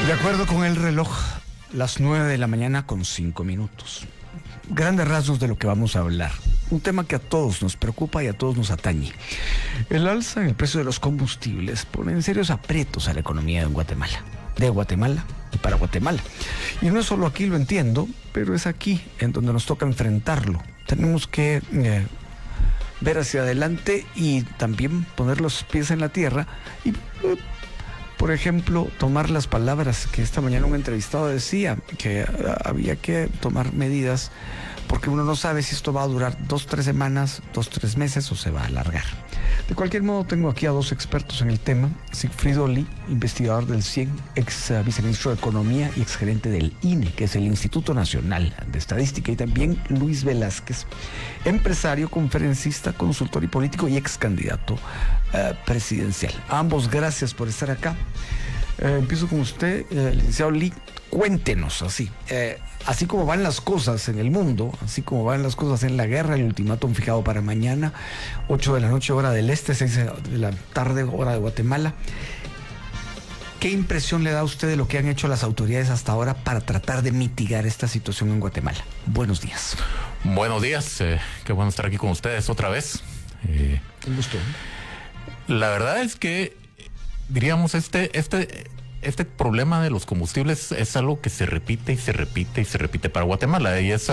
De acuerdo con el reloj, las 9 de la mañana con 5 minutos. Grandes rasgos de lo que vamos a hablar. Un tema que a todos nos preocupa y a todos nos atañe. El alza en el precio de los combustibles pone en serios aprietos a la economía de Guatemala y para Guatemala. Y no es solo aquí, lo entiendo, pero es aquí en donde nos toca enfrentarlo. Tenemos que ver hacia adelante y también poner los pies en la tierra y... por ejemplo, tomar las palabras que esta mañana un entrevistado decía, que había que tomar medidas porque uno no sabe si esto va a durar 2, 3 semanas, 2, 3 meses o se va a alargar. De cualquier modo, tengo aquí a dos expertos en el tema. Sigfrido Lee, investigador del CIEN, ex viceministro de Economía y ex gerente del INE, que es el Instituto Nacional de Estadística, y también Luis Velázquez, empresario, conferencista, consultor y político y ex candidato presidencial. A ambos, gracias por estar acá. Empiezo con usted, licenciado Lee. Cuéntenos así como van las cosas en el mundo, así como van las cosas en la guerra, el ultimátum fijado para mañana, 8 de la noche hora del este, 6 de la tarde hora de Guatemala. ¿Qué impresión le da a usted de lo que han hecho las autoridades hasta ahora para tratar de mitigar esta situación en Guatemala? Buenos días. Buenos días, qué bueno estar aquí con ustedes otra vez. Un gusto. La verdad es que, diríamos, este problema de los combustibles es algo que se repite y se repite y se repite para Guatemala, y es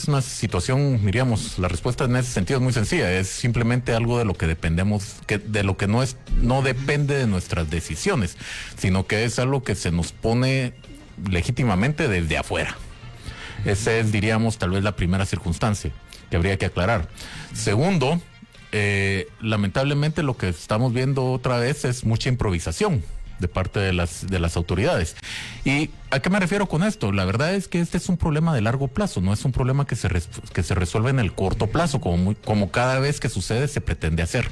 una situación, diríamos, la respuesta en ese sentido es muy sencilla, es simplemente algo de lo que dependemos, de lo que no depende de nuestras decisiones, sino que es algo que se nos pone legítimamente desde afuera. Esa es, diríamos, tal vez la primera circunstancia que habría que aclarar. Segundo, lamentablemente lo que estamos viendo otra vez es mucha improvisación de parte de las autoridades. ¿Y a qué me refiero con esto? La verdad es que este es un problema de largo plazo, no es un problema que se resuelve en el corto plazo, como cada vez que sucede se pretende hacer.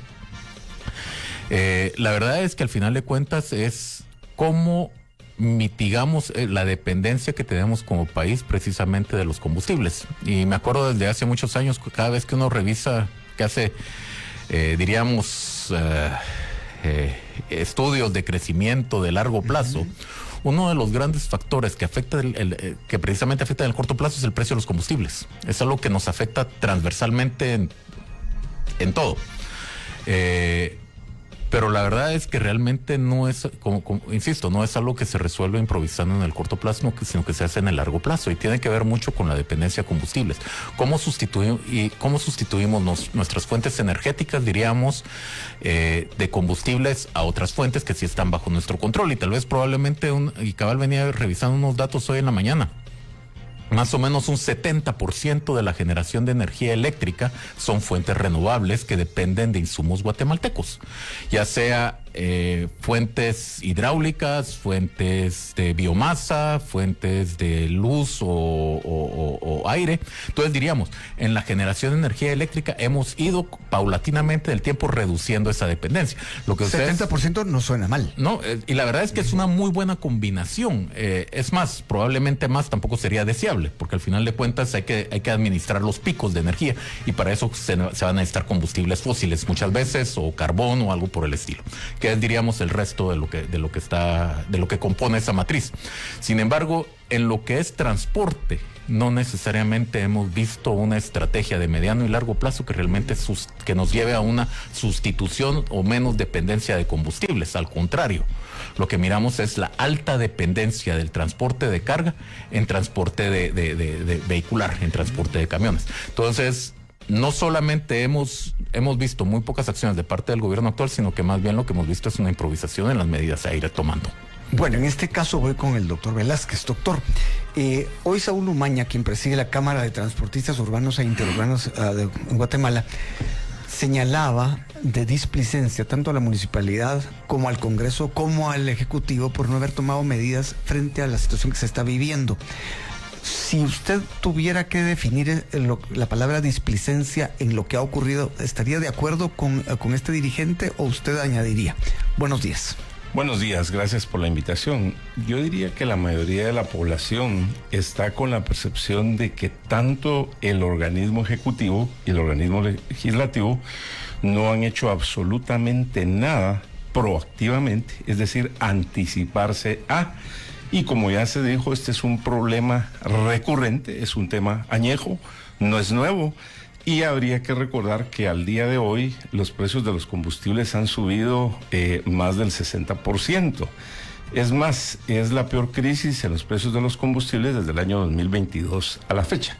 La verdad es que al final de cuentas es cómo mitigamos la dependencia que tenemos como país precisamente de los combustibles. Y me acuerdo desde hace muchos años, cada vez que uno revisa, que hace, diríamos, estudios de crecimiento de largo plazo, uno de los grandes factores que afecta que precisamente afecta en el corto plazo es el precio de los combustibles. Es algo que nos afecta transversalmente en todo. Pero la verdad es que realmente no es, insisto, no es algo que se resuelve improvisando en el corto plazo, sino que se hace en el largo plazo, y tiene que ver mucho con la dependencia de combustibles. ¿Cómo sustituimos nuestras fuentes energéticas, diríamos, de combustibles a otras fuentes que sí están bajo nuestro control? Y tal vez probablemente, y cabal venía revisando unos datos hoy en la mañana, más o menos un 70% de la generación de energía eléctrica son fuentes renovables que dependen de insumos guatemaltecos, ya sea fuentes hidráulicas, fuentes de biomasa, fuentes de luz o aire. Entonces diríamos, en la generación de energía eléctrica hemos ido paulatinamente del tiempo reduciendo esa dependencia. Lo que 70% no suena mal. No, y la verdad es que es una muy buena combinación. Es más, probablemente más tampoco sería deseable, porque al final de cuentas hay que administrar los picos de energía, y para eso se van a necesitar combustibles fósiles muchas veces, o carbón o algo por el estilo, que es, diríamos, el resto de lo que compone esa matriz. Sin embargo, en lo que es transporte, no necesariamente hemos visto una estrategia de mediano y largo plazo que realmente que nos lleve a una sustitución o menos dependencia de combustibles. Al contrario, lo que miramos es la alta dependencia del transporte de carga en transporte de vehicular, en transporte de camiones. Entonces, no solamente hemos visto muy pocas acciones de parte del gobierno actual, sino que más bien lo que hemos visto es una improvisación en las medidas a ir tomando. Bueno, en este caso voy con el doctor Velázquez. Doctor, hoy Saúl Umaña, quien preside la Cámara de Transportistas Urbanos e Interurbanos de Guatemala, señalaba de displicencia tanto a la municipalidad como al Congreso como al Ejecutivo por no haber tomado medidas frente a la situación que se está viviendo. Si usted tuviera que definir la palabra displicencia en lo que ha ocurrido, ¿estaría de acuerdo con este dirigente o usted añadiría? Buenos días. Buenos días, gracias por la invitación. Yo diría que la mayoría de la población está con la percepción de que tanto el organismo ejecutivo y el organismo legislativo no han hecho absolutamente nada proactivamente, es decir, anticiparse a. Y como ya se dijo, este es un problema recurrente, es un tema añejo, no es nuevo. Y habría que recordar que al día de hoy los precios de los combustibles han subido más del 60%. Es más, es la peor crisis en los precios de los combustibles desde el año 2022 a la fecha.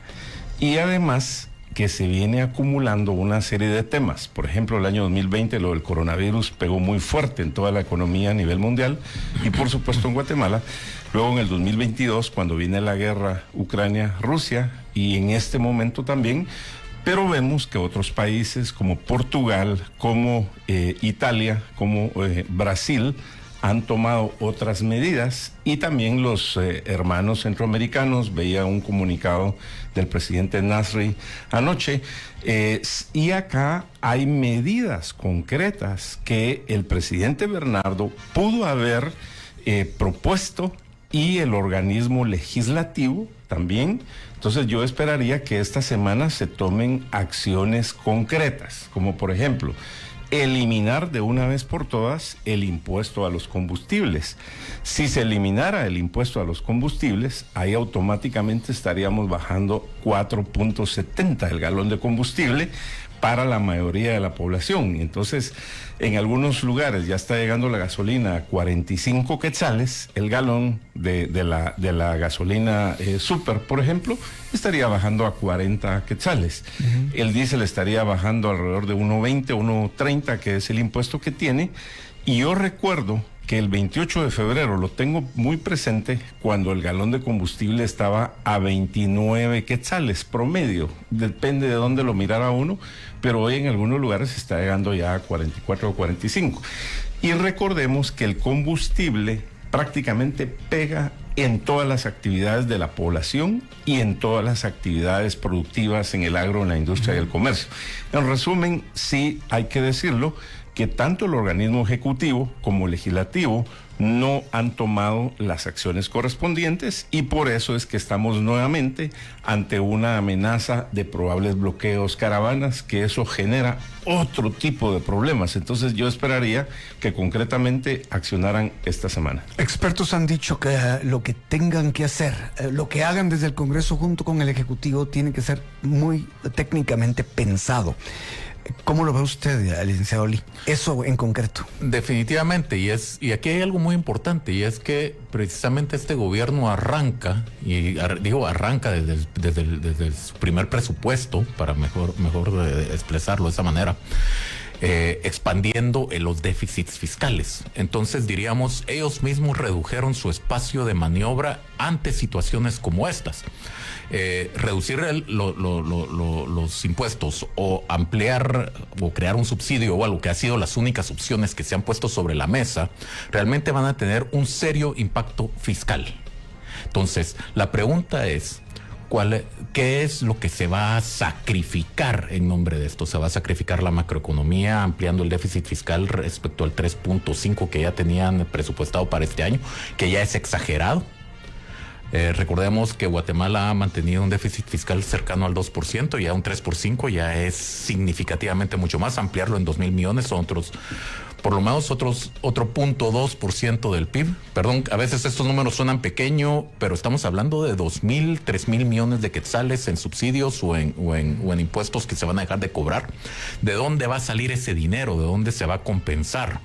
Y además que se viene acumulando una serie de temas. Por ejemplo, el año 2020 lo del coronavirus pegó muy fuerte en toda la economía a nivel mundial y por supuesto en Guatemala. Luego en el 2022, cuando viene la guerra Ucrania-Rusia, y en este momento también, pero vemos que otros países como Portugal, como Italia, como Brasil, han tomado otras medidas, y también los hermanos centroamericanos, veía un comunicado del presidente Nasri anoche, y acá hay medidas concretas que el presidente Bernardo pudo haber propuesto, y el organismo legislativo también. Entonces yo esperaría que esta semana se tomen acciones concretas, como por ejemplo, eliminar de una vez por todas el impuesto a los combustibles. Si se eliminara el impuesto a los combustibles, ahí automáticamente estaríamos bajando 4.70 el galón de combustible para la mayoría de la población. Entonces, en algunos lugares ya está llegando la gasolina a 45 quetzales, el galón de la gasolina super, por ejemplo, estaría bajando a 40 quetzales. El diésel estaría bajando alrededor de 1.20, 1.30, que es el impuesto que tiene. Y yo recuerdo que el 28 de febrero, lo tengo muy presente, cuando el galón de combustible estaba a 29 quetzales promedio, depende de dónde lo mirara uno, pero hoy en algunos lugares está llegando ya a 44 o 45. Y recordemos que el combustible prácticamente pega en todas las actividades de la población y en todas las actividades productivas en el agro, en la industria y el comercio. En resumen, sí hay que decirlo, que tanto el organismo ejecutivo como legislativo no han tomado las acciones correspondientes, y por eso es que estamos nuevamente ante una amenaza de probables bloqueos, caravanas, que eso genera otro tipo de problemas. Entonces yo esperaría que concretamente accionaran esta semana. Expertos han dicho que lo que tengan que hacer, lo que hagan desde el Congreso junto con el Ejecutivo, tiene que ser muy técnicamente pensado. ¿Cómo lo ve usted, licenciado Lee? Eso en concreto. Definitivamente, y aquí hay algo muy importante, y es que precisamente este gobierno arranca, y arranca desde su primer presupuesto, para mejor expresarlo de esa manera, expandiendo los déficits fiscales. Entonces diríamos, ellos mismos redujeron su espacio de maniobra ante situaciones como estas. Reducir los impuestos o ampliar o crear un subsidio o algo que ha sido las únicas opciones que se han puesto sobre la mesa, realmente van a tener un serio impacto fiscal. Entonces, la pregunta es, ¿qué es lo que se va a sacrificar en nombre de esto? ¿Se va a sacrificar la macroeconomía ampliando el déficit fiscal respecto al 3.5 que ya tenían presupuestado para este año, que ya es exagerado? Recordemos que Guatemala ha mantenido un déficit fiscal cercano al 2%, ya un 3x5 ya es significativamente mucho más. Ampliarlo en 2,000 millones son por lo menos otro 0.2% del PIB. Perdón, a veces estos números suenan pequeños, pero estamos hablando de 2,000, 3,000 millones de quetzales en subsidios o en impuestos que se van a dejar de cobrar. ¿De dónde va a salir ese dinero? ¿De dónde se va a compensar?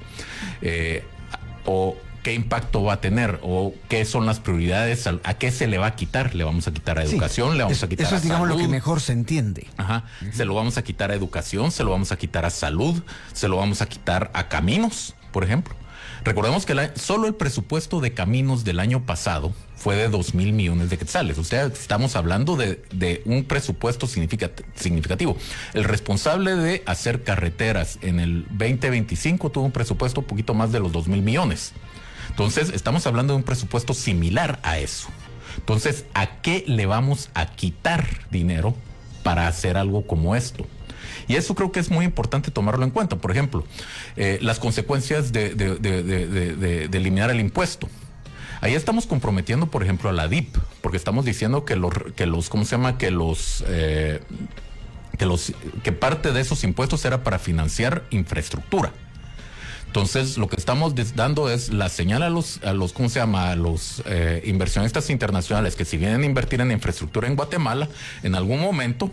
¿Qué impacto va a tener? ¿O qué son las prioridades? ¿A qué se le va a quitar? ¿Le vamos a quitar a educación? ¿Le vamos a quitar a salud? Eso es, digamos, lo que mejor se entiende. Ajá. Se lo vamos a quitar a educación, se lo vamos a quitar a salud, se lo vamos a quitar a caminos, por ejemplo. Recordemos que solo el presupuesto de caminos del año pasado fue de 2,000 millones de quetzales. O sea, estamos hablando de un presupuesto significativo. El responsable de hacer carreteras en el 2025 tuvo un presupuesto un poquito más de los 2,000 millones. Entonces, estamos hablando de un presupuesto similar a eso. Entonces, ¿a qué le vamos a quitar dinero para hacer algo como esto? Y eso creo que es muy importante tomarlo en cuenta. Por ejemplo, las consecuencias de eliminar el impuesto. Ahí estamos comprometiendo, por ejemplo, a la DIP, porque estamos diciendo que parte de esos impuestos era para financiar infraestructura. Entonces, lo que estamos dando es la señal a los ¿cómo se llama? A los inversionistas internacionales que si vienen a invertir en infraestructura en Guatemala, en algún momento,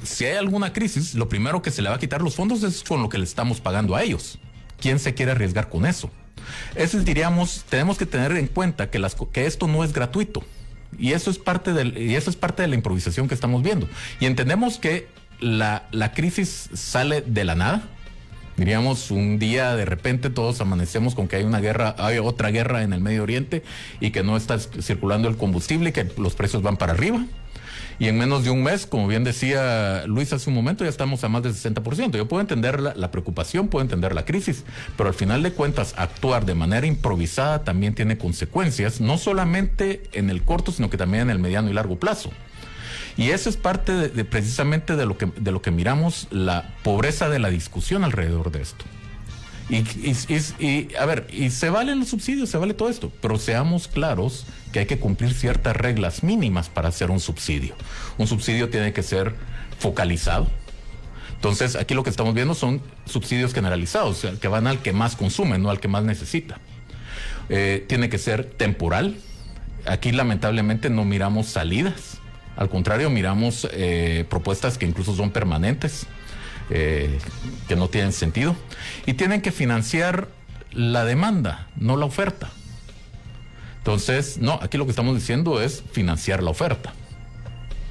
si hay alguna crisis, lo primero que se le va a quitar los fondos es con lo que le estamos pagando a ellos. ¿Quién se quiere arriesgar con eso? Diríamos, tenemos que tener en cuenta que esto no es gratuito. Y eso es parte de la improvisación que estamos viendo. Y entendemos que la crisis sale de la nada. Diríamos, un día de repente todos amanecemos con que hay otra guerra en el Medio Oriente y que no está circulando el combustible y que los precios van para arriba. Y en menos de un mes, como bien decía Luis hace un momento, ya estamos a más del 60%. Yo puedo entender la preocupación, puedo entender la crisis, pero al final de cuentas, actuar de manera improvisada también tiene consecuencias, no solamente en el corto, sino que también en el mediano y largo plazo. Y eso es parte precisamente de lo que miramos, la pobreza de la discusión alrededor de esto. Y se valen los subsidios, se vale todo esto, pero seamos claros que hay que cumplir ciertas reglas mínimas para hacer un subsidio. Un subsidio tiene que ser focalizado. Entonces, aquí lo que estamos viendo son subsidios generalizados, o sea, que van al que más consume, no al que más necesita. Tiene que ser temporal. Aquí, lamentablemente, no miramos salidas. Al contrario, miramos propuestas que incluso son permanentes, que no tienen sentido. Y tienen que financiar la demanda, no la oferta. Entonces, no, aquí lo que estamos diciendo es financiar la oferta,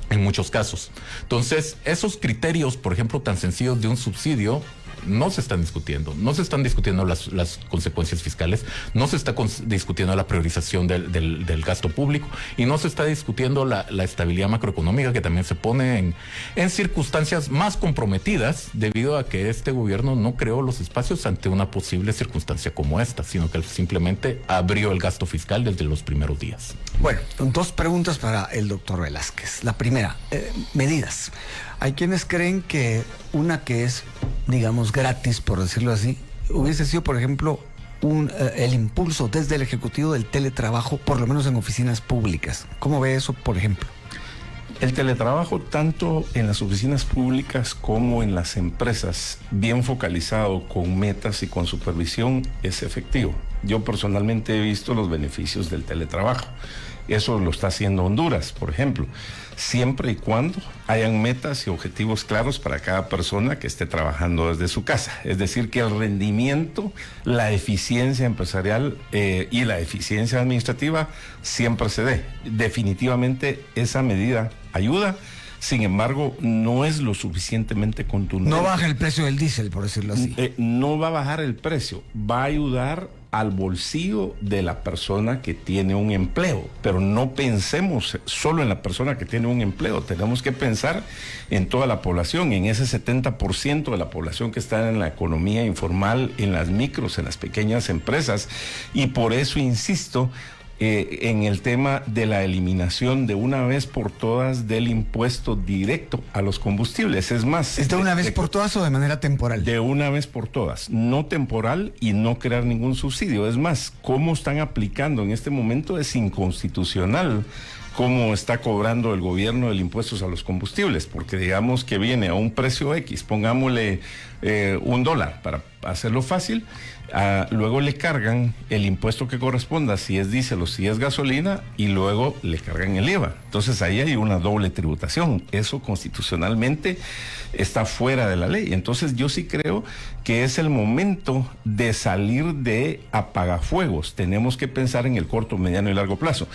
en muchos casos. Entonces, esos criterios, por ejemplo, tan sencillos de un subsidio, no se están discutiendo. No se están discutiendo las consecuencias fiscales, no se está discutiendo la priorización del gasto público y no se está discutiendo la estabilidad macroeconómica, que también se pone en circunstancias más comprometidas debido a que este gobierno no creó los espacios ante una posible circunstancia como esta, sino que simplemente abrió el gasto fiscal desde los primeros días. Bueno, dos preguntas para el doctor Velázquez. La primera, medidas. Hay quienes creen que una que es, digamos, gratis, por decirlo así, hubiese sido, por ejemplo, el impulso desde el Ejecutivo del teletrabajo, por lo menos en oficinas públicas. ¿Cómo ve eso, por ejemplo? El teletrabajo, tanto en las oficinas públicas como en las empresas, bien focalizado, con metas y con supervisión, es efectivo. Yo personalmente he visto los beneficios del teletrabajo. Eso lo está haciendo Honduras, por ejemplo, siempre y cuando hayan metas y objetivos claros para cada persona que esté trabajando desde su casa. Es decir, que el rendimiento, la eficiencia empresarial y la eficiencia administrativa siempre se dé. Definitivamente esa medida ayuda. Sin embargo, no es lo suficientemente contundente. No baja el precio del diésel, por decirlo así. No va a bajar el precio, va a ayudar al bolsillo de la persona que tiene un empleo, pero no pensemos solo en la persona que tiene un empleo, tenemos que pensar en toda la población, en ese 70% de la población que está en la economía informal, en las micros, en las pequeñas empresas, y por eso insisto en el tema de la eliminación de una vez por todas del impuesto directo a los combustibles. Es más, ¿es de una vez por todas o de manera temporal? De una vez por todas, no temporal y no crear ningún subsidio. Es más, cómo están aplicando en este momento es inconstitucional. Cómo está cobrando el gobierno el impuesto a los combustibles, porque digamos que viene a un precio X, pongámosle $1 para hacerlo fácil, luego le cargan el impuesto que corresponda, si es diésel o si es gasolina, y luego le cargan el IVA. Entonces ahí hay una doble tributación. Eso constitucionalmente está fuera de la ley. Entonces yo sí creo que es el momento de salir de apagafuegos. Tenemos que pensar en el corto, mediano y largo plazo,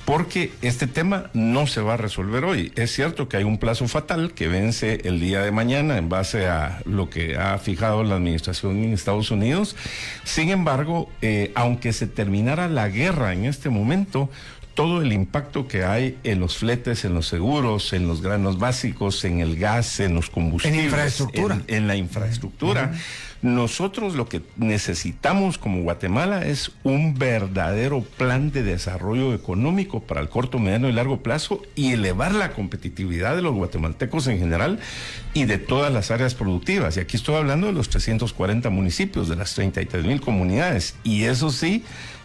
porque este tema no se va a resolver hoy. Es cierto que hay un plazo fatal que vence el día de mañana en base a lo que ha fijado la administración en Estados Unidos. Sin embargo, aunque se terminara la guerra en este momento, todo el impacto que hay en los fletes, en los seguros, en los granos básicos, en el gas, en los combustibles, en la infraestructura. Nosotros lo que necesitamos como Guatemala es un verdadero plan de desarrollo económico para el corto, mediano y largo plazo y elevar la competitividad de los guatemaltecos en general y de todas las áreas productivas. Y aquí estoy hablando de los 340 municipios, de las 33,000 comunidades. Y eso sí,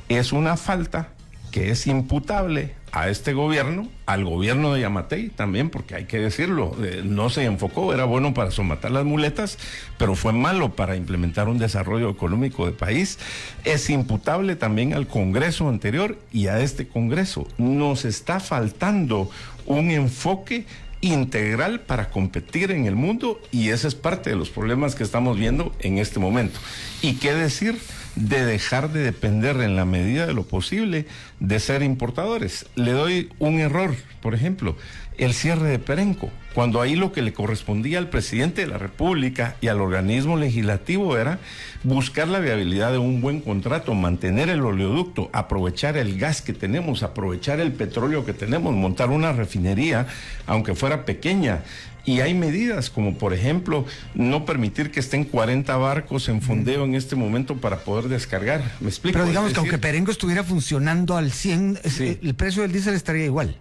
es una falta que es imputable a este gobierno, al gobierno de Yamatei también, porque hay que decirlo, no se enfocó, era bueno para somatar las muletas, pero fue malo para implementar un desarrollo económico de país. Es imputable también al Congreso anterior y a este Congreso. Nos está faltando un enfoque integral para competir en el mundo, y ese es parte de los problemas que estamos viendo en este momento. ¿Y qué decir de dejar de depender en la medida de lo posible de ser importadores? Le doy un error, por ejemplo, el cierre de Perenco, cuando ahí lo que le correspondía al presidente de la República y al organismo legislativo era buscar la viabilidad de un buen contrato, mantener el oleoducto, aprovechar el gas que tenemos, aprovechar el petróleo que tenemos, montar una refinería, aunque fuera pequeña. Y hay medidas como, por ejemplo, no permitir que estén 40 barcos en fondeo en este momento para poder descargar. ¿Me explico? Pero digamos que aunque Perenco estuviera funcionando al 100, sí, el precio del diésel estaría igual.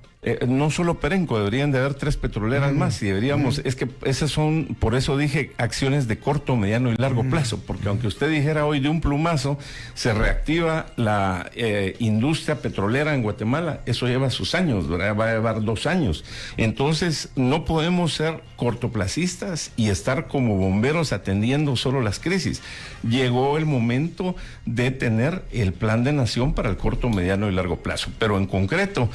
No solo Perenco, deberían de haber 3 petroleras más, y deberíamos, es que esas son, por eso dije, acciones de corto, mediano y largo plazo, porque aunque usted dijera hoy de un plumazo, se reactiva la industria petrolera en Guatemala, eso lleva sus años, ¿verdad? Va a llevar 2 años. Entonces, no podemos ser cortoplacistas y estar como bomberos atendiendo solo las crisis. Llegó el momento de tener el plan de nación para el corto, mediano y largo plazo, pero en concreto,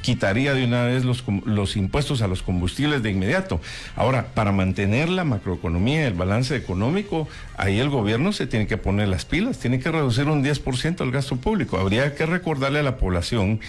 quitaría de una vez los impuestos a los combustibles de inmediato. Ahora, para mantener la macroeconomía, el balance económico, ahí el gobierno se tiene que poner las pilas, tiene que reducir un 10% el gasto público. Habría que recordarle a la población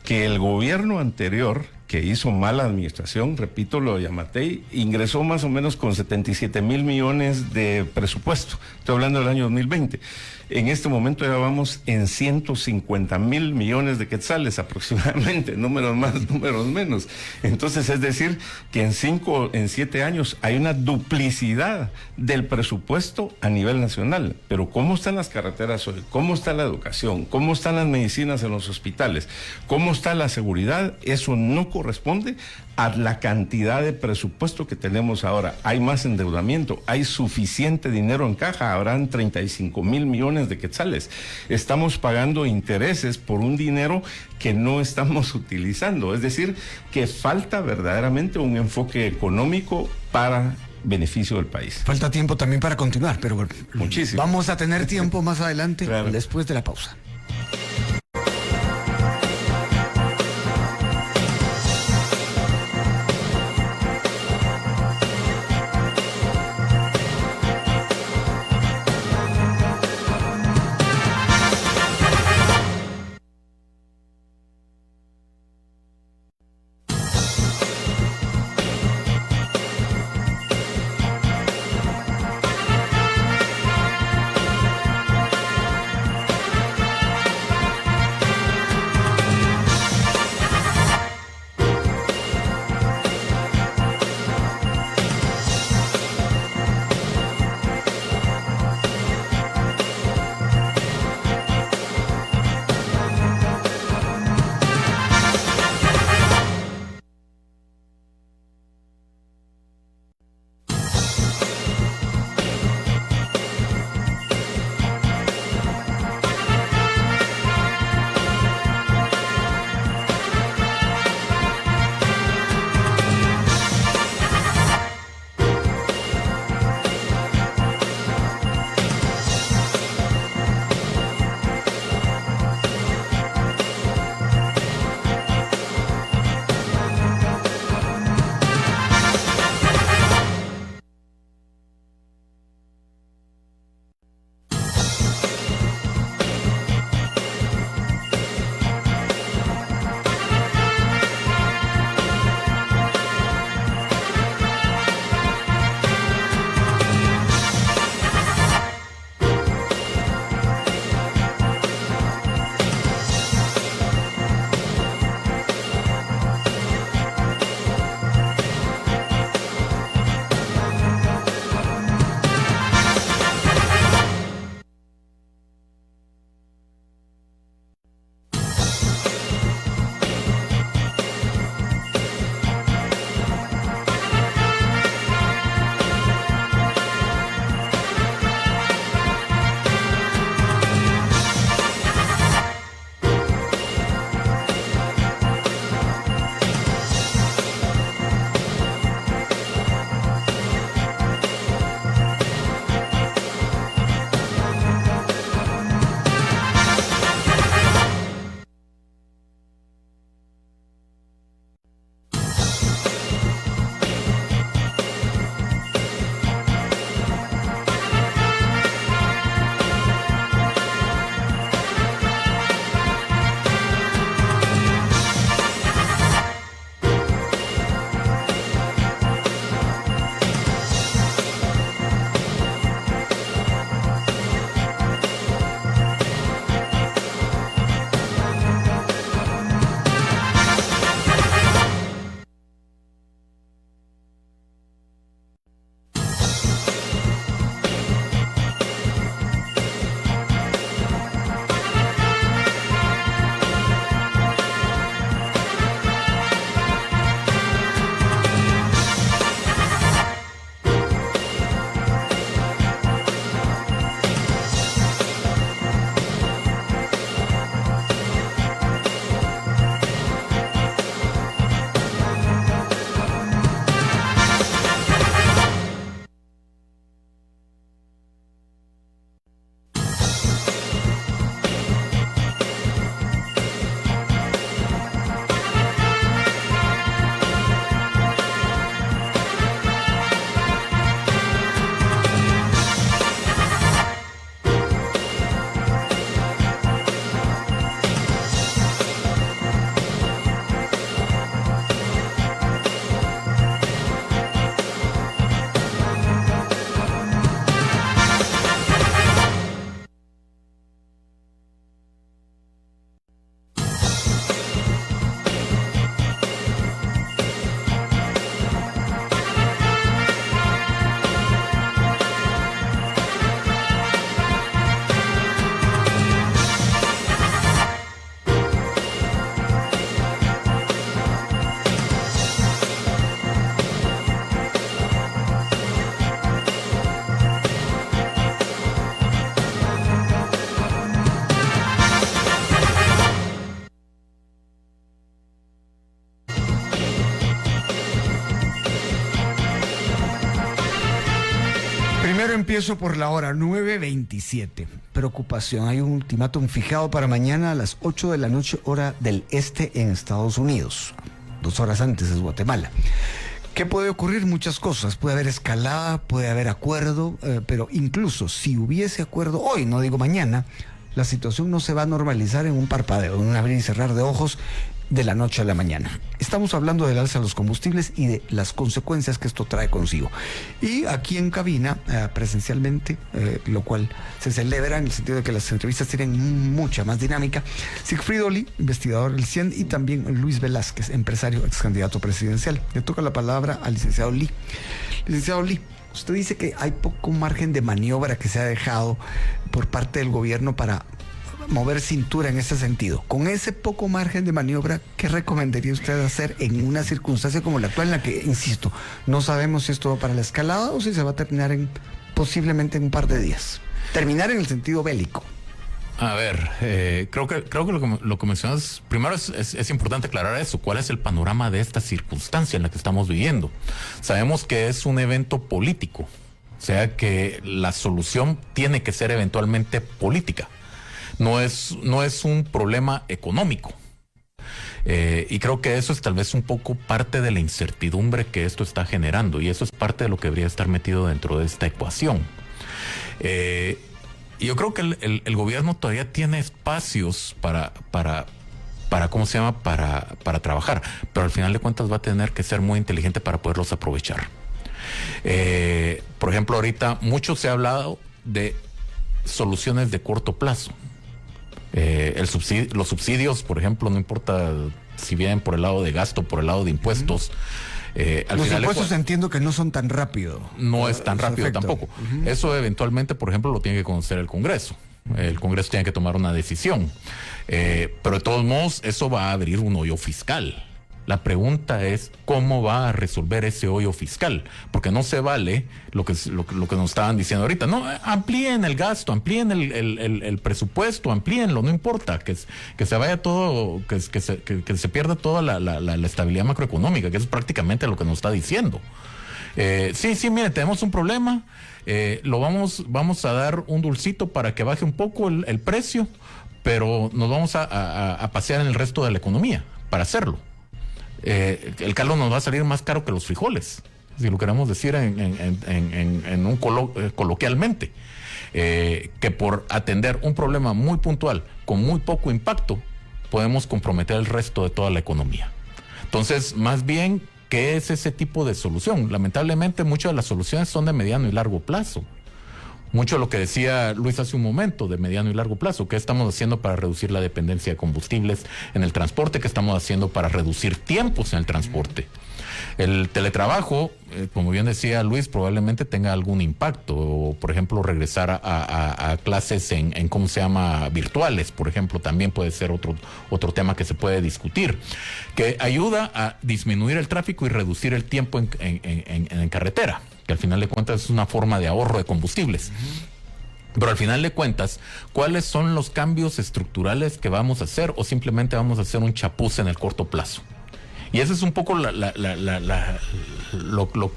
que el gobierno anterior, que hizo mala administración, repito, lo de Yamatei, ingresó más o menos con 77 mil millones de presupuesto. Estoy hablando del año 2020. En este momento ya vamos en 150 mil millones de quetzales aproximadamente, números más, números menos. Entonces, es decir, que en 7 años hay una duplicidad del presupuesto a nivel nacional. Pero ¿cómo están las carreteras hoy? ¿Cómo está la educación? ¿Cómo están las medicinas en los hospitales? ¿Cómo está la seguridad? Eso no corresponde a la cantidad de presupuesto que tenemos ahora. Hay más endeudamiento, hay suficiente dinero en caja, habrán 35 mil millones de quetzales. Estamos pagando intereses por un dinero que no estamos utilizando. Es decir, que falta verdaderamente un enfoque económico para beneficio del país. Falta tiempo también para continuar, pero muchísimo. Vamos a tener tiempo más adelante, claro, después de la pausa. empiezo por la hora 9:27. Preocupación. Hay un ultimátum fijado para mañana a las 8 de la noche, hora del este en Estados Unidos. 2 horas antes es Guatemala. ¿Qué puede ocurrir? Muchas cosas. Puede haber escalada, puede haber acuerdo, pero incluso si hubiese acuerdo hoy, no digo mañana, la situación no se va a normalizar en un parpadeo, en un abrir y cerrar de ojos de la noche a la mañana. Estamos hablando del alza de los combustibles y de las consecuencias que esto trae consigo. Y aquí en cabina, presencialmente, lo cual se celebra en el sentido de que las entrevistas tienen mucha más dinámica, Sigfrido Lee, investigador del CIEN, y también Luis Velázquez, empresario, ex candidato presidencial. Le toca la palabra al licenciado Lee. Licenciado Lee, usted dice que hay poco margen de maniobra que se ha dejado por parte del gobierno para mover cintura en ese sentido. Con ese poco margen de maniobra, ¿qué recomendaría usted hacer en una circunstancia como la actual, en la que, insisto, no sabemos si esto va para la escalada o si se va a terminar posiblemente en un par de días? Terminar en el sentido bélico. A ver, creo que lo que mencionas, primero es importante aclarar eso. ¿Cuál es el panorama de esta circunstancia en la que estamos viviendo? Sabemos que es un evento político, o sea que la solución tiene que ser eventualmente política. No es un problema económico. Y creo que eso es tal vez un poco parte de la incertidumbre que esto está generando, y eso es parte de lo que debería estar metido dentro de esta ecuación. Y yo creo que el gobierno todavía tiene espacios para ¿cómo se llama? Para trabajar, pero al final de cuentas va a tener que ser muy inteligente para poderlos aprovechar. Por ejemplo, ahorita mucho se ha hablado de soluciones de corto plazo. Los subsidios, por ejemplo, no importa si vienen por el lado de gasto, por el lado de impuestos. Los impuestos entiendo que no son tan rápido. No es tan rápido tampoco. Eso eventualmente, por ejemplo, lo tiene que conocer el Congreso. El Congreso tiene que tomar una decisión. Pero de todos modos, eso va a abrir un hoyo fiscal. La pregunta es cómo va a resolver ese hoyo fiscal, porque no se vale lo que nos estaban diciendo ahorita. No, amplíen el gasto, amplíen el presupuesto, amplíenlo, no importa, que se vaya todo, que se pierda toda la estabilidad macroeconómica, que es prácticamente lo que nos está diciendo. Sí, mire, tenemos un problema, vamos a dar un dulcito para que baje un poco el precio, pero nos vamos a pasear en el resto de la economía para hacerlo. El caldo nos va a salir más caro que los frijoles, si lo queremos decir coloquialmente, que por atender un problema muy puntual con muy poco impacto podemos comprometer el resto de toda la economía. Entonces, más bien, ¿qué es ese tipo de solución? Lamentablemente, muchas de las soluciones son de mediano y largo plazo. Mucho de lo que decía Luis hace un momento, de mediano y largo plazo. ¿Qué estamos haciendo para reducir la dependencia de combustibles en el transporte? ¿Qué estamos haciendo para reducir tiempos en el transporte? El teletrabajo, como bien decía Luis, probablemente tenga algún impacto. O, por ejemplo, regresar a clases en ¿cómo se llama? Virtuales, por ejemplo, también puede ser otro tema que se puede discutir. Que ayuda a disminuir el tráfico y reducir el tiempo en carretera, que al final de cuentas es una forma de ahorro de combustibles. Pero al final de cuentas, ¿cuáles son los cambios estructurales que vamos a hacer, o simplemente vamos a hacer un chapuz en el corto plazo? Y eso es un poco lo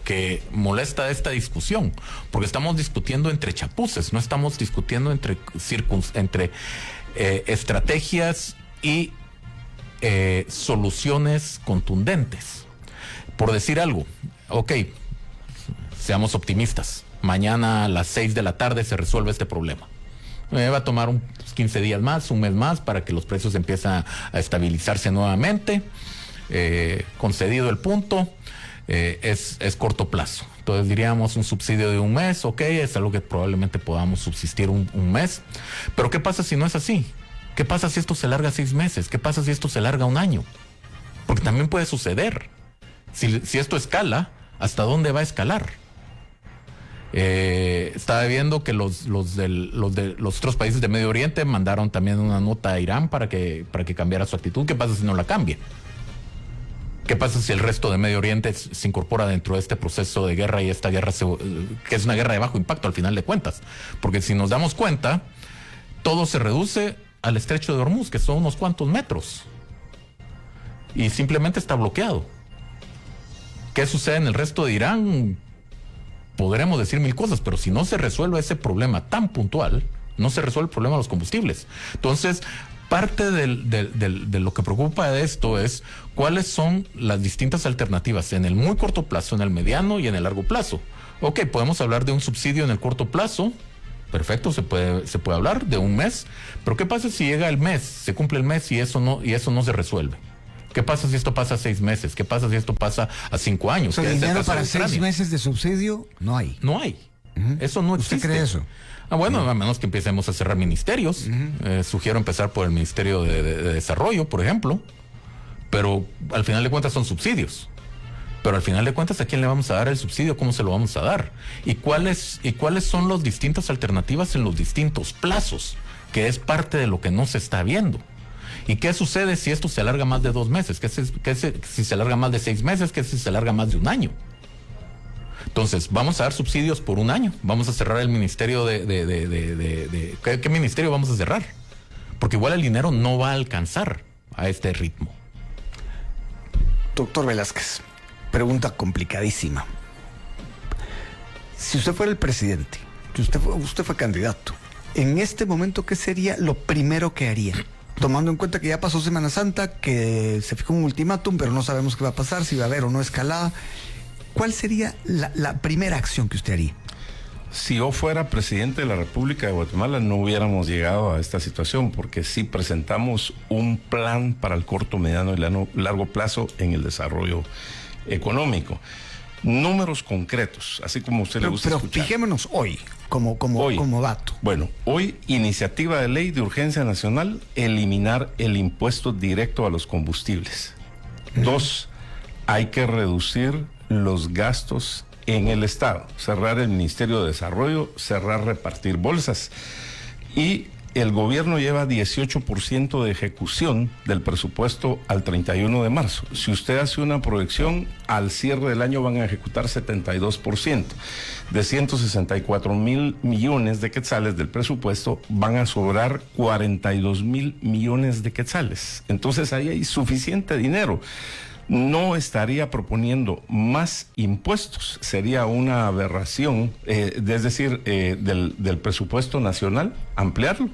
que molesta de esta discusión, porque estamos discutiendo entre chapuces, no estamos discutiendo entre estrategias y soluciones contundentes. Por decir algo, ok, seamos optimistas. Mañana a las 6 de la tarde se resuelve este problema. Va a tomar 15 días más, un mes más, para que los precios empiecen a estabilizarse nuevamente. Concedido el punto, es corto plazo. Entonces diríamos un subsidio de un mes, ok, es algo que probablemente podamos subsistir un mes. Pero ¿qué pasa si no es así? ¿Qué pasa si esto se larga 6 meses? ¿Qué pasa si esto se larga un año? Porque también puede suceder. Si esto escala, ¿hasta dónde va a escalar? Estaba viendo que los otros países de Medio Oriente mandaron también una nota a Irán para que cambiara su actitud. ¿Qué pasa si no la cambia? ¿Qué pasa si el resto de Medio Oriente se incorpora dentro de este proceso de guerra, y esta guerra que es una guerra de bajo impacto al final de cuentas? Porque si nos damos cuenta, todo se reduce al estrecho de Hormuz, que son unos cuantos metros, y simplemente está bloqueado. ¿Qué sucede en el resto de Irán? podremos decir mil cosas, pero si no se resuelve ese problema tan puntual, no se resuelve el problema de los combustibles. Entonces, parte de lo que preocupa de esto es cuáles son las distintas alternativas en el muy corto plazo, en el mediano y en el largo plazo. Ok, podemos hablar de un subsidio en el corto plazo. Perfecto, se puede hablar de un mes, pero ¿qué pasa si llega el mes, se cumple el mes y eso no se resuelve? ¿Qué pasa si esto pasa a 6 meses? ¿Qué pasa si esto pasa a 5 años? O sea, dinero para 6 meses de subsidio no hay. No hay. Eso no existe. ¿Usted cree eso? Bueno, a menos que empecemos a cerrar ministerios. Sugiero empezar por el Ministerio de Desarrollo, por ejemplo. Pero al final de cuentas son subsidios. Pero al final de cuentas, ¿a quién le vamos a dar el subsidio? ¿Cómo se lo vamos a dar? ¿Y cuáles son las distintas alternativas en los distintos plazos? Que es parte de lo que no se está viendo. ¿Y qué sucede si esto se alarga más de 2 meses? Si se alarga más de 6 meses? ¿Qué si se alarga más de 1 año? Entonces, vamos a dar subsidios por 1 año. Vamos a cerrar el ministerio ¿qué ministerio vamos a cerrar? Porque igual el dinero no va a alcanzar a este ritmo. Doctor Velázquez, pregunta complicadísima. Si usted fuera el presidente, que usted fue candidato, en este momento, ¿qué sería lo primero que haría? Tomando en cuenta que ya pasó Semana Santa, que se fijó un ultimátum, pero no sabemos qué va a pasar, si va a haber o no escalada. ¿Cuál sería la primera acción que usted haría? Si yo fuera presidente de la República de Guatemala, no hubiéramos llegado a esta situación, porque sí presentamos un plan para el corto, mediano y largo plazo en el desarrollo económico. Números concretos, así como a usted le gusta escuchar. Pero fijémonos hoy, como dato. Bueno, hoy, iniciativa de ley de urgencia nacional, eliminar el impuesto directo a los combustibles. 2, hay que reducir los gastos en el Estado, cerrar el Ministerio de Desarrollo, cerrar repartir bolsas. Y el gobierno lleva 18% de ejecución del presupuesto al 31 de marzo. Si usted hace una proyección, al cierre del año van a ejecutar 72%. De 164,000 millones de quetzales del presupuesto, van a sobrar 42,000 millones de quetzales. Entonces ahí hay suficiente dinero. No estaría proponiendo más impuestos, sería una aberración, es decir, del presupuesto nacional, ampliarlo,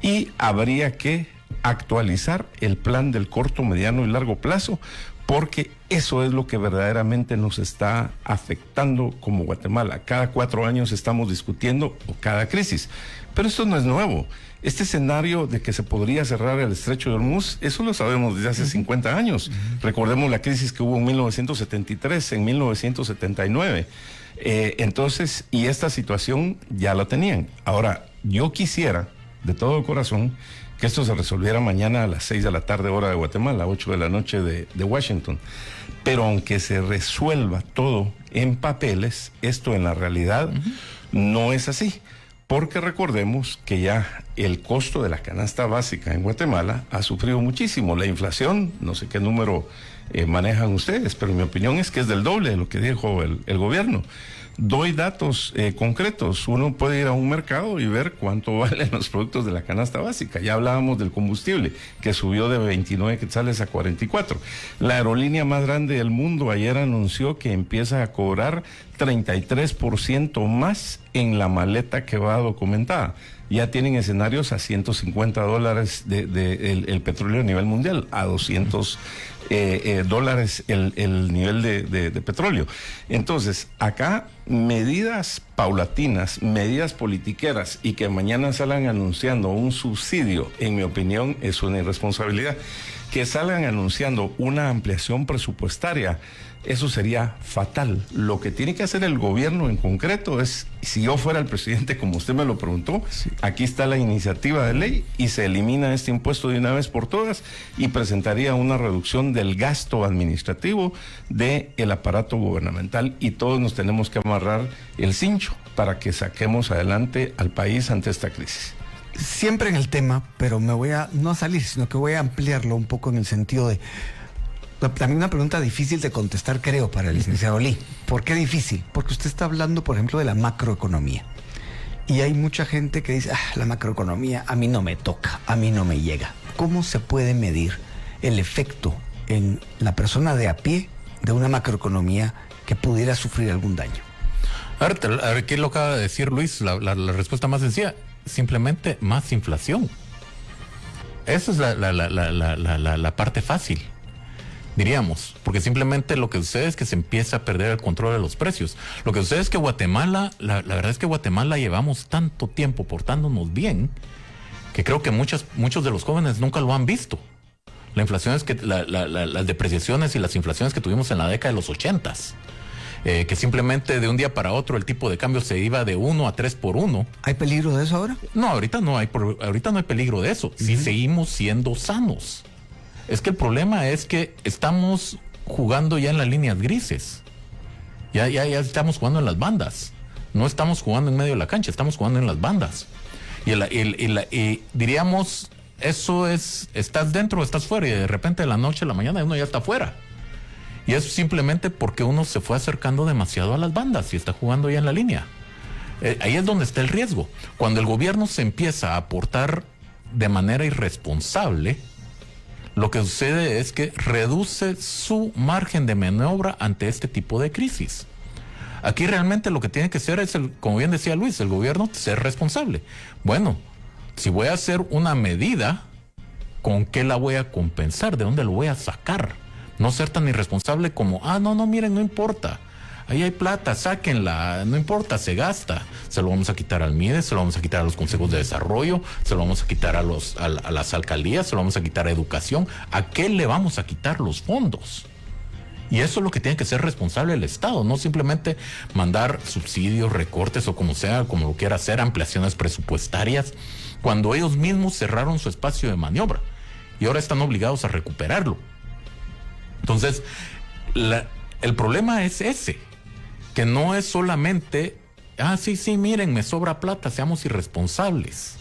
y habría que actualizar el plan del corto, mediano y largo plazo, porque eso es lo que verdaderamente nos está afectando como Guatemala. Cada 4 años estamos discutiendo, o cada crisis, pero esto no es nuevo. Este escenario de que se podría cerrar el estrecho de Hormuz, eso lo sabemos desde hace 50 años. Recordemos la crisis que hubo en 1973, en 1979. Entonces, y esta situación ya la tenían. Ahora, yo quisiera, de todo corazón, que esto se resolviera mañana a las 6 de la tarde, hora de Guatemala, 8 de la noche de Washington. Pero aunque se resuelva todo en papeles, esto en la realidad no es así. Porque recordemos que ya el costo de la canasta básica en Guatemala ha sufrido muchísimo. La inflación, no sé qué número manejan ustedes, pero mi opinión es que es del doble de lo que dijo el gobierno. Doy datos concretos. Uno puede ir a un mercado y ver cuánto valen los productos de la canasta básica. Ya hablábamos del combustible, que subió de 29 quetzales a 44. La aerolínea más grande del mundo ayer anunció que empieza a cobrar 33% más en la maleta que va documentada. Ya tienen escenarios a $150 el petróleo a nivel mundial, a $200 dólares el nivel de petróleo. Entonces, acá medidas paulatinas, medidas politiqueras y que mañana salgan anunciando un subsidio, en mi opinión, es una irresponsabilidad. Que salgan anunciando una ampliación presupuestaria, eso sería fatal. Lo que tiene que hacer el gobierno en concreto es, si yo fuera el presidente, como usted me lo preguntó, aquí está la iniciativa de ley y se elimina este impuesto de una vez por todas y presentaría una reducción del gasto administrativo del aparato gubernamental, y todos nos tenemos que amarrar el cincho para que saquemos adelante al país ante esta crisis. Siempre en el tema, pero me voy a no a salir, sino que voy a ampliarlo un poco en el sentido de... También una pregunta difícil de contestar, creo, para el licenciado Lee. ¿Por qué difícil? Porque usted está hablando, por ejemplo, de la macroeconomía. Y hay mucha gente que dice, la macroeconomía a mí no me toca, a mí no me llega. ¿Cómo se puede medir el efecto en la persona de a pie de una macroeconomía que pudiera sufrir algún daño? A ver, ¿qué lo acaba de decir Luis? La respuesta más sencilla, simplemente más inflación. Esa es la parte fácil, diríamos, porque simplemente lo que sucede es que se empieza a perder el control de los precios. Lo que sucede es que Guatemala, la verdad es que Guatemala llevamos tanto tiempo portándonos bien, que creo que muchos de los jóvenes nunca lo han visto. La inflación es que las depreciaciones y las inflaciones que tuvimos en la década de los 80s. Que simplemente de un día para otro el tipo de cambio se iba de 1 a 3 por 1. ¿Hay peligro de eso ahora? No, ahorita no hay peligro de eso. Sí, seguimos siendo sanos. Es que el problema es que estamos jugando ya en las líneas grises. Ya estamos jugando en las bandas. No estamos jugando en medio de la cancha, estamos jugando en las bandas. Y diríamos, eso es, estás dentro o estás fuera, y de repente de la noche a la mañana uno ya está fuera. Y es simplemente porque uno se fue acercando demasiado a las bandas y está jugando ya en la línea. Ahí es donde está el riesgo. Cuando el gobierno se empieza a aportar de manera irresponsable, lo que sucede es que reduce su margen de maniobra ante este tipo de crisis. Aquí realmente lo que tiene que ser es, como bien decía Luis, el gobierno ser responsable. Bueno, si voy a hacer una medida, ¿con qué la voy a compensar? ¿De dónde lo voy a sacar? No ser tan irresponsable como, no, miren, no importa. Ahí hay plata, sáquenla, no importa, se gasta. Se lo vamos a quitar al MIDE, se lo vamos a quitar a los consejos de desarrollo, se lo vamos a quitar a las alcaldías, se lo vamos a quitar a educación. ¿A qué le vamos a quitar los fondos? Y eso es lo que tiene que ser responsable el Estado, no simplemente mandar subsidios, recortes o como sea, como lo quiera hacer, ampliaciones presupuestarias, cuando ellos mismos cerraron su espacio de maniobra y ahora están obligados a recuperarlo. Entonces, el problema es ese, que no es solamente, sí, miren, me sobra plata, seamos irresponsables.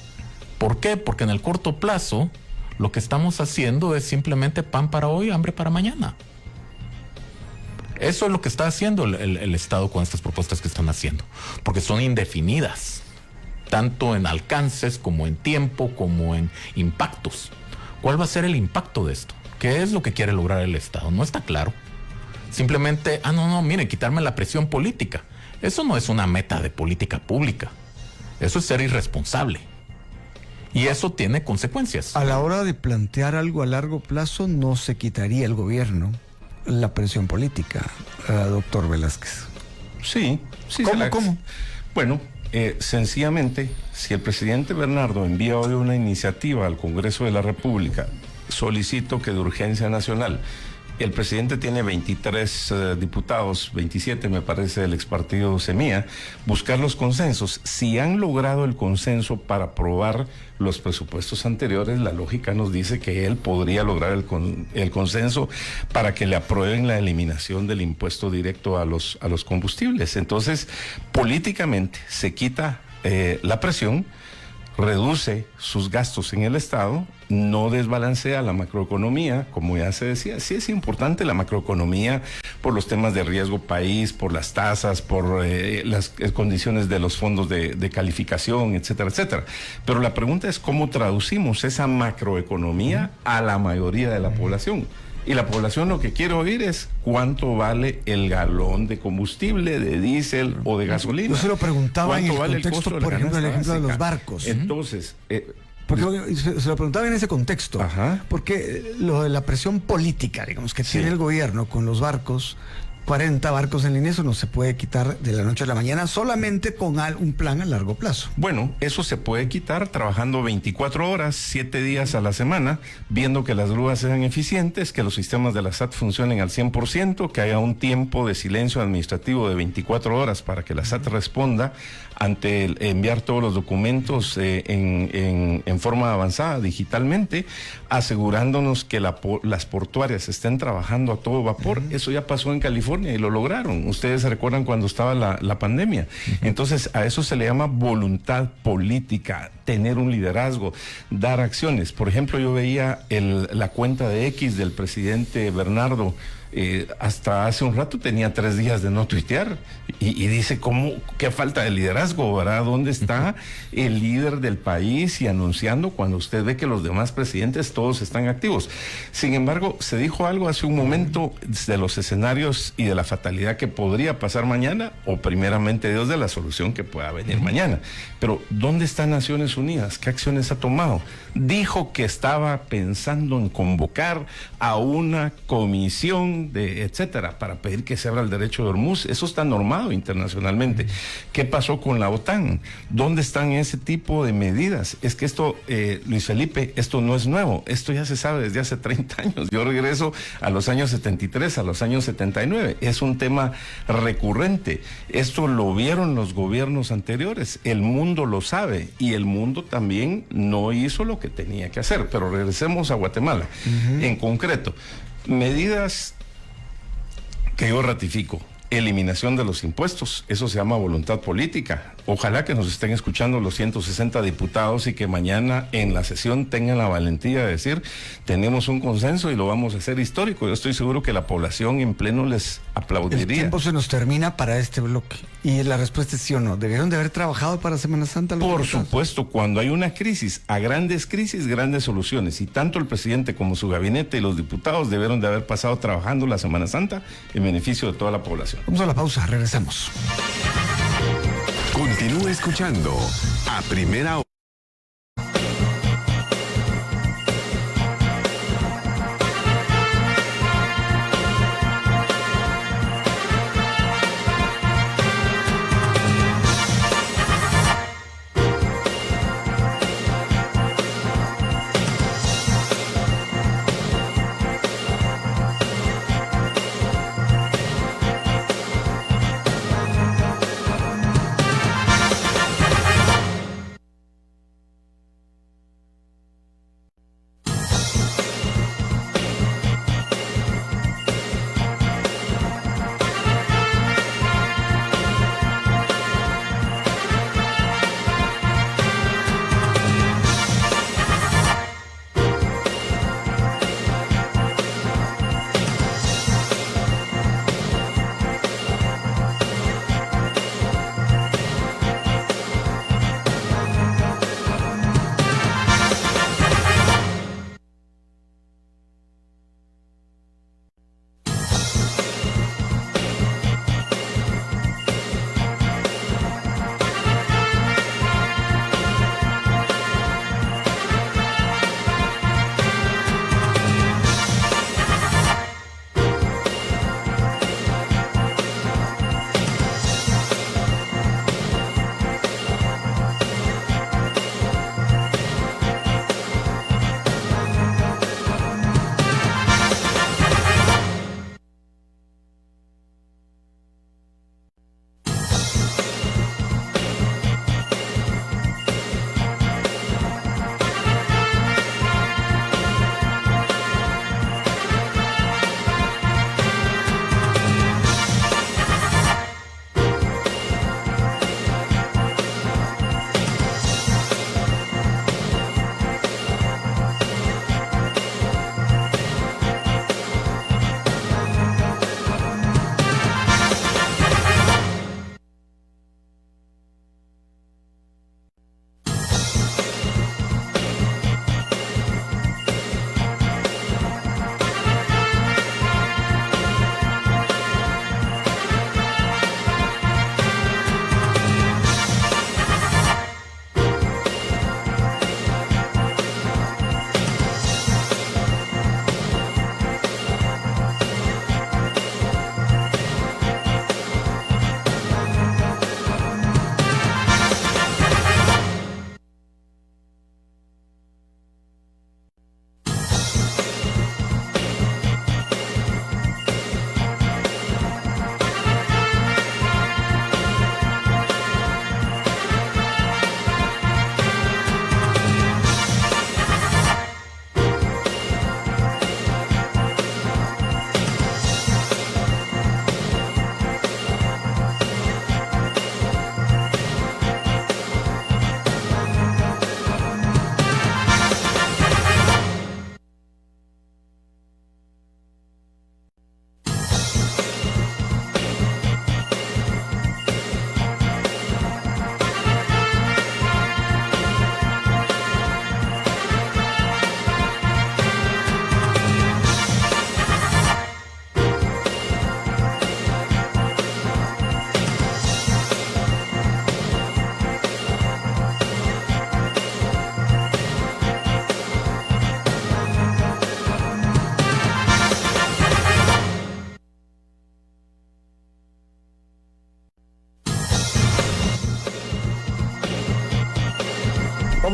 ¿Por qué? Porque en el corto plazo, lo que estamos haciendo es simplemente pan para hoy, hambre para mañana. Eso es lo que está haciendo el Estado con estas propuestas que están haciendo, porque son indefinidas, tanto en alcances, como en tiempo, como en impactos. ¿Cuál va a ser el impacto de esto? ¿Qué es lo que quiere lograr el Estado? No está claro. Simplemente, miren, quitarme la presión política. Eso no es una meta de política pública. Eso es ser irresponsable. Y eso tiene consecuencias. A la hora de plantear algo a largo plazo, no se quitaría el gobierno la presión política, doctor Velázquez. Sí. ¿Cómo? Bueno, sencillamente, si el presidente Bernardo envía hoy una iniciativa al Congreso de la República, solicito que de urgencia nacional, el presidente tiene 23 diputados, 27 me parece del expartido Semilla, buscar los consensos. Si han logrado el consenso para aprobar los presupuestos anteriores, la lógica nos dice que él podría lograr el consenso para que le aprueben la eliminación del impuesto directo a los combustibles. Entonces, políticamente se quita la presión, reduce sus gastos en el Estado, no desbalancea la macroeconomía, como ya se decía. Sí es importante la macroeconomía por los temas de riesgo país, por las tasas, por las condiciones de los fondos de calificación, etcétera, etcétera. Pero la pregunta es cómo traducimos esa macroeconomía a la mayoría de la población. Y la población lo que quiere oír es cuánto vale el galón de combustible, de diésel o de gasolina. Yo se lo preguntaba en el vale contexto, por ejemplo, el ejemplo de los barcos. Entonces, porque se lo preguntaba en ese contexto. Ajá. Porque lo de la presión política, digamos, que tiene el gobierno con los barcos, 40 barcos en línea, eso no se puede quitar de la noche a la mañana, solamente con un plan a largo plazo. Bueno, eso se puede quitar trabajando 24 horas, 7 días a la semana, viendo que las grúas sean eficientes, que los sistemas de la SAT funcionen al 100%, que haya un tiempo de silencio administrativo de 24 horas para que la SAT responda ante enviar todos los documentos en forma avanzada digitalmente, asegurándonos que las portuarias estén trabajando a todo vapor. Eso ya pasó en California y lo lograron. Ustedes se recuerdan cuando estaba la pandemia. Entonces, a eso se le llama voluntad política, tener un liderazgo, dar acciones. Por ejemplo, yo veía la cuenta de X del presidente Bernardo hasta hace un rato tenía 3 días de no tuitear y dice, ¿cómo? ¿Qué falta de liderazgo, verdad? ¿Dónde está el líder del país y anunciando cuando usted ve que los demás presidentes todos están activos? Sin embargo, se dijo algo hace un momento de los escenarios y de la fatalidad que podría pasar mañana, o primeramente Dios, de la solución que pueda venir mañana. Pero ¿dónde está Naciones Unidas? ¿Qué acciones ha tomado? Dijo que estaba pensando en convocar a una comisión de etcétera para pedir que se abra el derecho de Hormuz. Eso está normado internacionalmente. ¿Qué pasó con la OTAN? ¿Dónde están ese tipo de medidas? Es que esto, Luis Felipe, esto no es nuevo. Esto ya se sabe desde hace 30 años. Yo regreso a los años 73, a los años 79. Es un tema recurrente. Esto lo vieron los gobiernos anteriores. El mundo lo sabe y el mundo también no hizo lo que tenía que hacer. Pero regresemos a Guatemala. En concreto, medidas que yo ratifico: eliminación de los impuestos, eso se llama voluntad política. Ojalá que nos estén escuchando los 160 diputados y que mañana en la sesión tengan la valentía de decir, tenemos un consenso y lo vamos a hacer histórico. Yo estoy seguro que la población en pleno les aplaudiría. El tiempo se nos termina para este bloque y la respuesta es sí o no. ¿Debieron de haber trabajado para Semana Santa? Por supuesto, cuando hay una crisis, a grandes crisis, grandes soluciones, y tanto el presidente como su gabinete y los diputados debieron de haber pasado trabajando la Semana Santa en beneficio de toda la población. Vamos a la pausa, regresamos. Continúe escuchando a Primera Hora.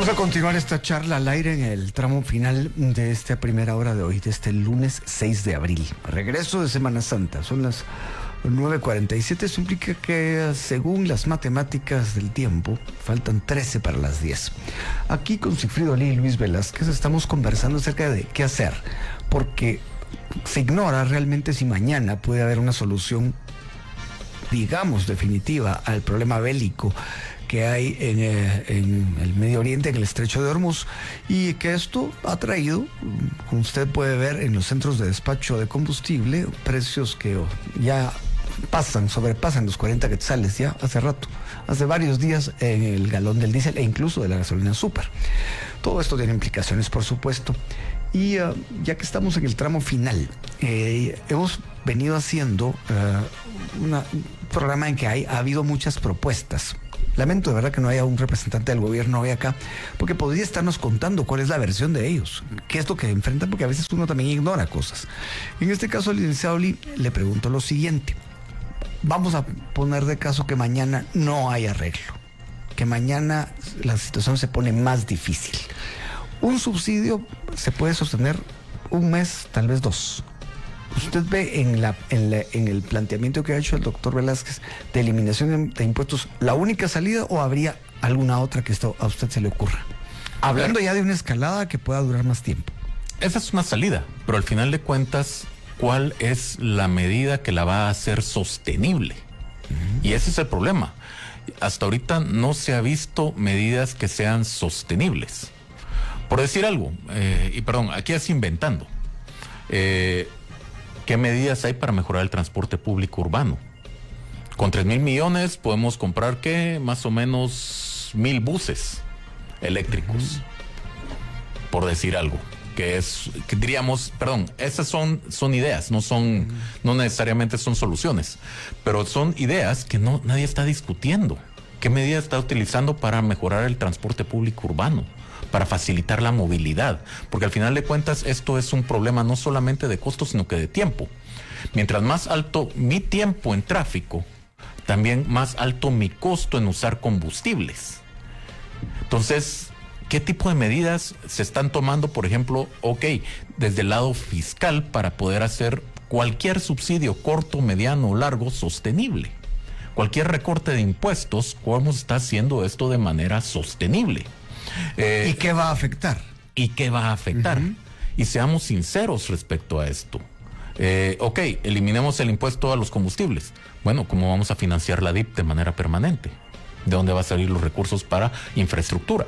Vamos a continuar esta charla al aire en el tramo final de esta primera hora de hoy, de este lunes 6 de abril. Regreso de Semana Santa, son las 9:47. Eso implica que, según las matemáticas del tiempo, faltan 13 para las 10. Aquí con Sigfrido Lee y Luis Velázquez estamos conversando acerca de qué hacer, porque se ignora realmente si mañana puede haber una solución, digamos, definitiva al problema bélico que hay en el Medio Oriente, en el Estrecho de Hormuz, y que esto ha traído, como usted puede ver en los centros de despacho de combustible, precios que ya sobrepasan los 40 quetzales ya hace rato, hace varios días, en el galón del diésel e incluso de la gasolina súper. Todo esto tiene implicaciones, por supuesto. Y ya que estamos en el tramo final, hemos venido haciendo un programa en que ha habido muchas propuestas. Lamento de verdad que no haya un representante del gobierno hoy acá, porque podría estarnos contando cuál es la versión de ellos, qué es lo que enfrentan, porque a veces uno también ignora cosas. En este caso, al licenciado Lee le pregunto lo siguiente. Vamos a poner de caso que mañana no hay arreglo, que mañana la situación se pone más difícil. Un subsidio se puede sostener un mes, tal vez 2. ¿Usted ve en el planteamiento que ha hecho el doctor Velázquez de eliminación de impuestos la única salida, o habría alguna otra que a usted se le ocurra? Hablando ya de una escalada que pueda durar más tiempo. Esa es una salida, pero al final de cuentas, ¿cuál es la medida que la va a hacer sostenible? Y ese es el problema. Hasta ahorita no se ha visto medidas que sean sostenibles. Por decir algo, y perdón, aquí es inventando. ¿Qué medidas hay para mejorar el transporte público urbano? Con 3,000 millones podemos comprar, ¿qué? Más o menos 1,000 buses eléctricos, por decir algo. Que diríamos, perdón, esas son ideas, no necesariamente son soluciones, pero son ideas que nadie está discutiendo. ¿Qué medidas está utilizando para mejorar el transporte público urbano? Para facilitar la movilidad, porque al final de cuentas esto es un problema no solamente de costos, sino que de tiempo. Mientras más alto mi tiempo en tráfico, también más alto mi costo en usar combustibles. Entonces, ¿qué tipo de medidas se están tomando? Por ejemplo, desde el lado fiscal, para poder hacer cualquier subsidio corto, mediano o largo sostenible. Cualquier recorte de impuestos, ¿cómo se está haciendo esto de manera sostenible? ¿Y qué va a afectar? ¿Y qué va a afectar? Y seamos sinceros respecto a esto. Eliminemos el impuesto a los combustibles. Bueno, ¿cómo vamos a financiar la DIP de manera permanente? ¿De dónde van a salir los recursos para infraestructura?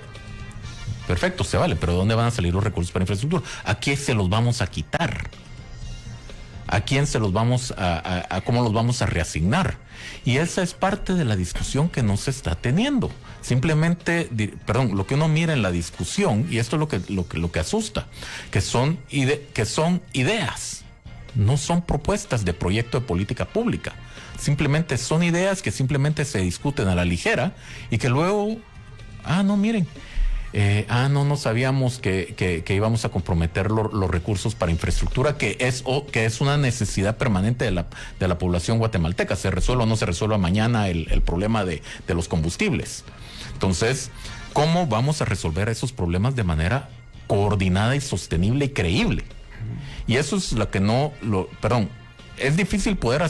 Perfecto, se vale, pero ¿de dónde van a salir los recursos para infraestructura? ¿A quién se los vamos a quitar? ¿A quién se los vamos cómo los vamos a reasignar? Y esa es parte de la discusión que no se está teniendo. Simplemente, lo que uno mira en la discusión, y esto es lo que asusta, que son ideas, no son propuestas de proyecto de política pública. Simplemente son ideas que simplemente se discuten a la ligera y que luego, no miren, no sabíamos que íbamos a comprometer los recursos para infraestructura, que es una necesidad permanente de la población guatemalteca. Se resuelva o no se resuelva mañana el problema de los combustibles. Entonces, ¿cómo vamos a resolver esos problemas de manera coordinada y sostenible y creíble? Y eso es lo que es difícil poder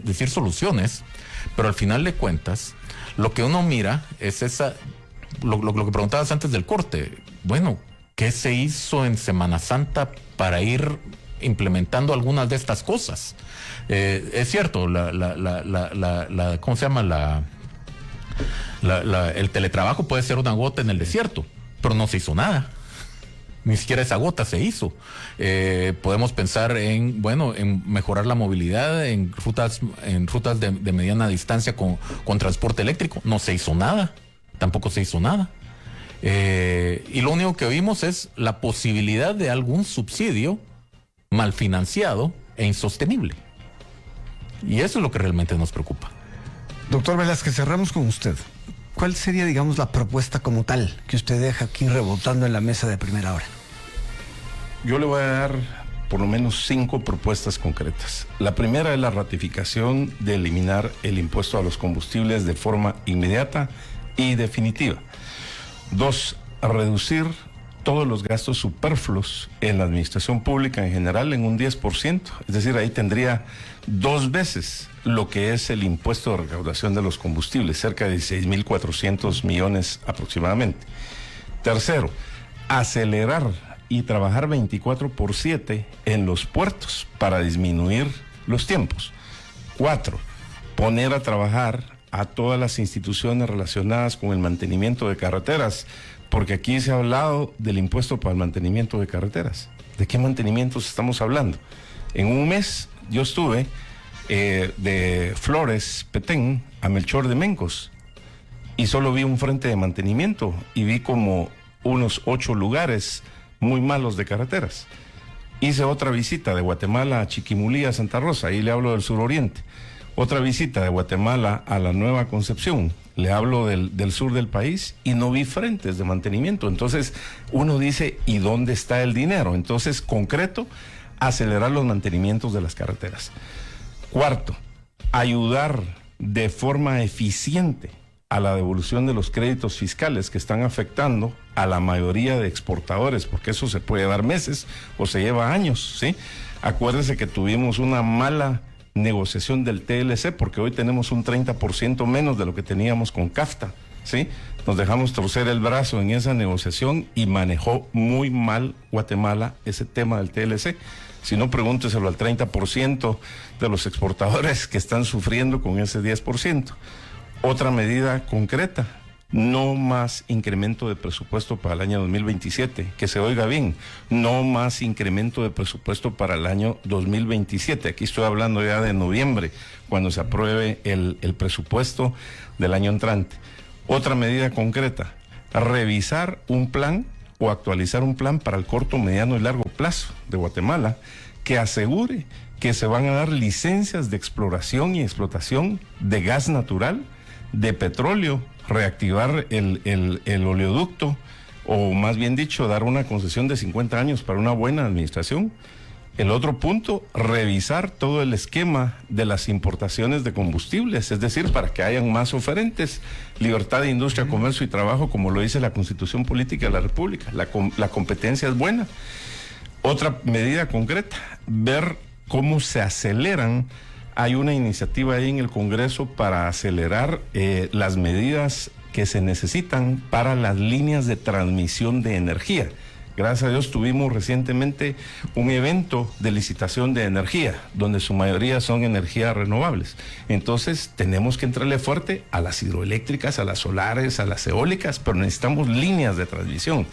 decir soluciones, pero al final de cuentas, lo que uno mira es lo que preguntabas antes del corte. Bueno, ¿qué se hizo en Semana Santa para ir implementando algunas de estas cosas? Es cierto, ¿cómo se llama? El teletrabajo puede ser una gota en el desierto, pero no se hizo nada. Ni siquiera esa gota se hizo. Podemos pensar en mejorar la movilidad en rutas de mediana distancia con transporte eléctrico. No se hizo nada. Tampoco se hizo nada. Y lo único que vimos es la posibilidad de algún subsidio mal financiado e insostenible. Y eso es lo que realmente nos preocupa. Doctor Velázquez, cerramos con usted. ¿Cuál sería, digamos, la propuesta como tal que usted deja aquí rebotando en la mesa de primera hora? Yo le voy a dar por lo menos 5 propuestas concretas. La primera es la ratificación de eliminar el impuesto a los combustibles de forma inmediata y definitiva. 2, reducir todos los gastos superfluos en la administración pública en general en un 10%. Es decir, ahí tendría 2 veces lo que es el impuesto de recaudación de los combustibles, cerca de 16.400 millones aproximadamente. Tercero, acelerar y trabajar 24/7 en los puertos para disminuir los tiempos. 4, poner a trabajar a todas las instituciones relacionadas con el mantenimiento de carreteras, porque aquí se ha hablado del impuesto para el mantenimiento de carreteras. ¿De qué mantenimientos estamos hablando? En un mes yo estuve de Flores, Petén, a Melchor de Mencos, y solo vi un frente de mantenimiento y vi como unos 8 lugares muy malos de carreteras. Hice otra visita de Guatemala a Chiquimulí, a Santa Rosa, ahí le hablo del suroriente. Otra visita de Guatemala a la Nueva Concepción, le hablo del sur del país, y no vi frentes de mantenimiento. Entonces uno dice, ¿y dónde está el dinero? Entonces, concreto, acelerar los mantenimientos de las carreteras. 4, ayudar de forma eficiente a la devolución de los créditos fiscales que están afectando a la mayoría de exportadores, porque eso se puede dar meses o se lleva años, ¿sí? Acuérdese que tuvimos una mala negociación del TLC, porque hoy tenemos un 30% menos de lo que teníamos con CAFTA, ¿sí? Nos dejamos torcer el brazo en esa negociación y manejó muy mal Guatemala ese tema del TLC. Si no, pregúnteselo al 30% de los exportadores que están sufriendo con ese 10%. Otra medida concreta, no más incremento de presupuesto para el año 2027, que se oiga bien, no más incremento de presupuesto para el año 2027. Aquí estoy hablando ya de noviembre, cuando se apruebe el presupuesto del año entrante. Otra medida concreta, revisar un plan o actualizar un plan para el corto, mediano y largo plazo de Guatemala, que asegure que se van a dar licencias de exploración y explotación de gas natural, de petróleo, reactivar el oleoducto, o más bien dicho, dar una concesión de 50 años para una buena administración. El otro punto, revisar todo el esquema de las importaciones de combustibles, es decir, para que hayan más oferentes, libertad de industria, comercio y trabajo, como lo dice la Constitución Política de la República. La competencia es buena. Otra medida concreta, ver cómo se aceleran. Hay una iniciativa ahí en el Congreso para acelerar las medidas que se necesitan para las líneas de transmisión de energía. Gracias a Dios tuvimos recientemente un evento de licitación de energía, donde su mayoría son energías renovables. Entonces tenemos que entrarle fuerte a las hidroeléctricas, a las solares, a las eólicas, pero necesitamos líneas de transmisión.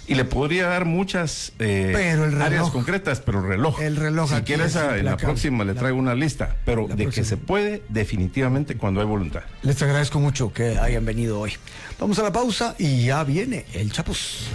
Y le podría dar muchas áreas concretas, pero el reloj. Si quieres, en la próxima le traigo una lista, pero de que se puede, definitivamente, cuando hay voluntad. Les agradezco mucho que hayan venido hoy. Vamos a la pausa y ya viene el Chapuz.